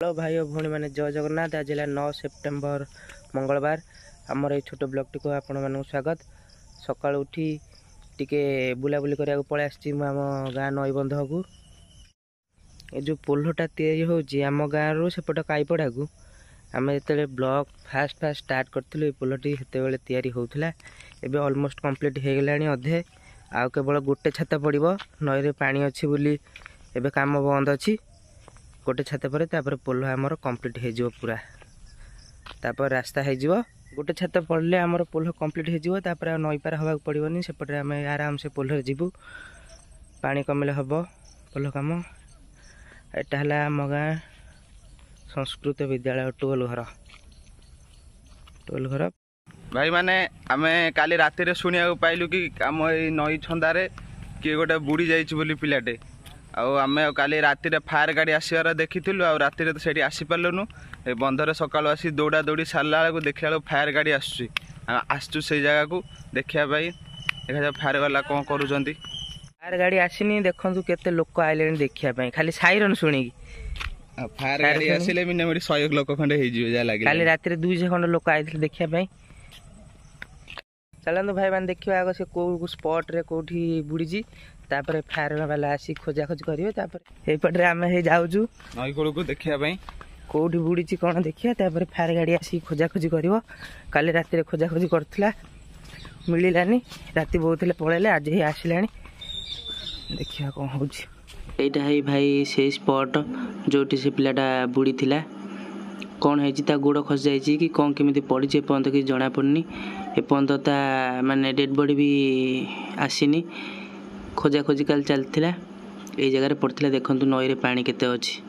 Hello भाई और भौणी मैंने जय जगन्नाथ। आज है 9 सेप्टेम्बर मंगलवार। आमर ये छोट ब्लॉग टी को आपण मानक स्वागत। सकाल उठी टिके बुलाबुली करा पलि आसी आम गाँ नईबंध को ये जो पोलटा या आम गाँव रू सेपट काईपड़ा को आम जो ब्लॉग फास्ट स्टार्ट करूँ ये पोलटी से होता एवं अलमोस्ट कम्प्लीट हो गला अधे आउ केवल गोटे छात पड़ो नई पानी अच्छी बोली एवं काम बंद अच्छी गोटे छात पर पोल आमर कंप्लीट हो पूरा तापर रास्ता हो गोटे छात पड़े आमर पोल कंप्लीट हो नई पार हवा पड़ोनी सेपटे आम आराम से पोल जीवु पानी कमिले हम पोल कम एटा है आम गाँ संस्कृत विद्यालय टोल घर भाई माने आमे काली राति रे सुनिया पाइलु कि आम नई छंदारे किए गोटे बुड़ी जाइछि बोली पिलाटे आमे काली राति रे फायर गाड़ी आसबार देखिलु आ राति रे तो सेठी आसी पारलुनु ए बंधरे सकाळु आसी दौड़ा दौड़ी सारला बेलू देखला बेलू फायर गाड़ी आसुची आसचु से जगह को देखिया भाई देखा फायर वाला कौन करूछंती। फायर गाड़ी आसीनी देखंतु केते लोक आइले देखिया पई खाली साइरन सुनी फायर गाड़ी आसिले मिनिमम 100 लोक खंडे हे जियो जा लागे काली राति रे 200 खंड लोक आइले देखिया पई। चलंतु भाई मान देखियो आगो से को स्पॉट रे कोठी बुड़ीजी तापर फायर वाला आसी खोजा खोज करियो तापर एपटे आमे हे जाउजु नई कोल को देखिया पई कोठी बुड़ीची कोन देखिया तापर फायर गाड़ी आसी खोजा खोज करियो। काली राति रे खोजा खोज करथला मिलिलानी राति बहुतले पळेले आज हे आसिलानी देखिया कोन होउची। एटा है भाई से स्पॉट जोटी से पिलाटा बुड़ी थिला कौन है गोड़ खस जाइए कि कौन केमी पड़ी एपर्त कि जना पड़नी एपर्त ता माने डेड बॉडी भी आसीनी खोजा खोजी काल चलता ये जगह पड़ता देखु नई पानी केते अच्छी।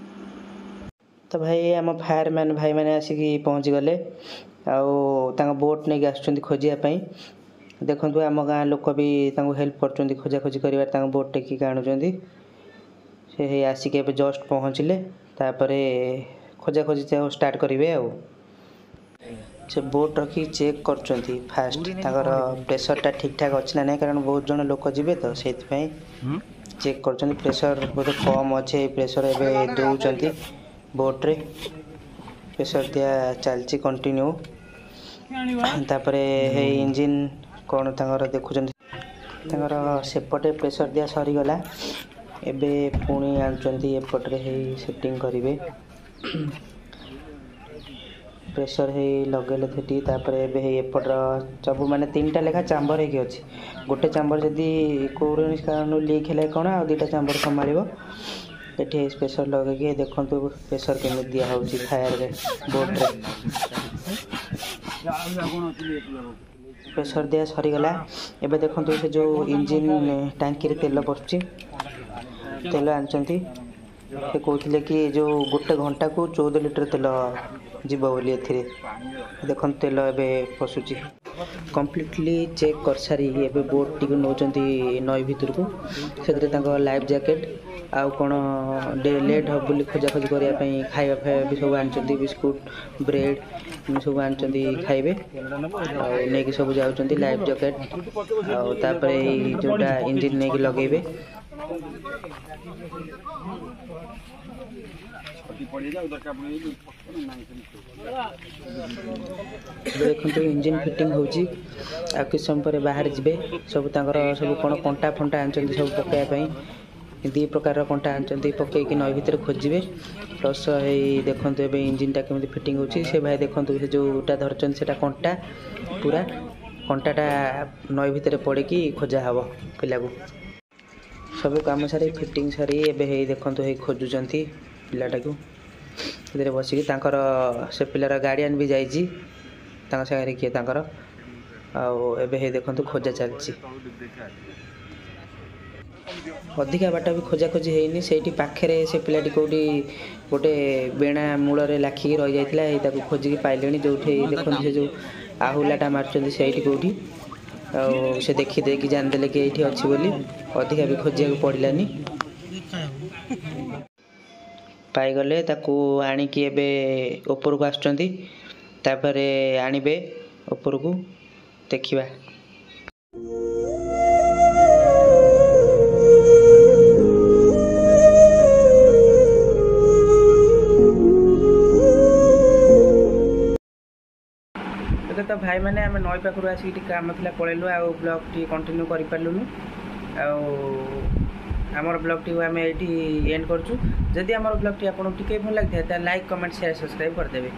तो भाई आम फायरमैन भाई मैंने आसिक पहुँची गले आउ बोट नहीं आसुँच खोजापी देखु आम गाँ लोक भी हेल्प कर खोजा खोजी कर बोट टेक आणुच्च से आसिक जस्ट पहुँचले तापर खोजा खोजी स्टार्ट करेंगे आउ से बोट रखी चेक कर फास्ट प्रेसरटा ठीक ठाक अच्छी ना नहीं कारण बहुत जन लोक जी तो से चेक कर प्रेसर बहुत कम अच्छे प्रेसर एवं दौरान बोट्रे प्रेसर दिया चलती कंटिन्यू तापर इंजिन कौन देखुं सेपटे प्रेसर दिया सरीगला एबे पुणी आनुचंती एपटे सेटिंग करेंगे प्रेसर है लगेले थेटी तापर एबे एपटर सब माने 3टा लेखा चाम्बर है अच्छी गोटे चाम्बर जदि कौन कारण लीक है कौन आ 2टा चाम्बर संभाल ये प्रेसर लगे देखु प्रेसर केमी दिया फायर रे बोट रे प्रेसर दिया सरीगला एबे देखु से जो इंजिन टांकी रे तेल पशुची तेल आनचंती से कहते कि जो गोटे घंटा को 14 लिटर तेल जीव बोली देख तेल एवं पशुची कम्प्लीटली चेक कर सारी एवं बोट टी नौ नई भितर को से लाइफ जैकेट आउ कौन लेट हम बोली खोजा खोजी करने खाଇବା फाइवा भी सब आनी बिस्कुट ब्रेड सब आनी खाइबे नहीं सब जाऊँच लाइफ जैकेट आउे जोटा इंजिन नहीं लगेबे देखो इंजिन फिटिंग होची आ किस समय पर बाहर जीवे सब सब कौन कंटा फंटा आनी सब पकाइवाई 2 प्रकार कंटा आनी पकईकि नई भितर खोजे प्लस देखो ए इंजिनटा केमी फिटिंग होची से भाई देखो से जोटा धरचन से कंटा पूरा कंटाटा नई भितर पड़े कि खोजा हम पिला को सब कम सारी फिटिंग सारी एवं देखो खोजुंट पिलाटा को बसिकी से पिलार गार्डियन भी जाइए सागर किए आवे देखो खोजा चलती अधिका बाट भी खोजा खोजी होनी से पाखे से पिलाटी कौटी गोटे बेणा मूल लाखिकी रही जाता खोजिकी पाइले जो देखते से जो आहुलाटा मार्च से कौटी से देखीदे कि जानदे कि ये अच्छी बोली अधिका भी खोजा पड़ानी पाईगले आणिकी एवं ऊपर को आसुँच आणवे ऊपर को देखा भाई मैंने आम नई पाखु आसिक कम था पलैलु आउ ब्लॉग टी कंटिन्यू करूँ आमर ब्लॉग टी आम ये एंड करूँ जदि आम ब्लॉग टी आपको टिके भल लगी था लाइक कमेंट शेयर सब्सक्राइब करदेवे।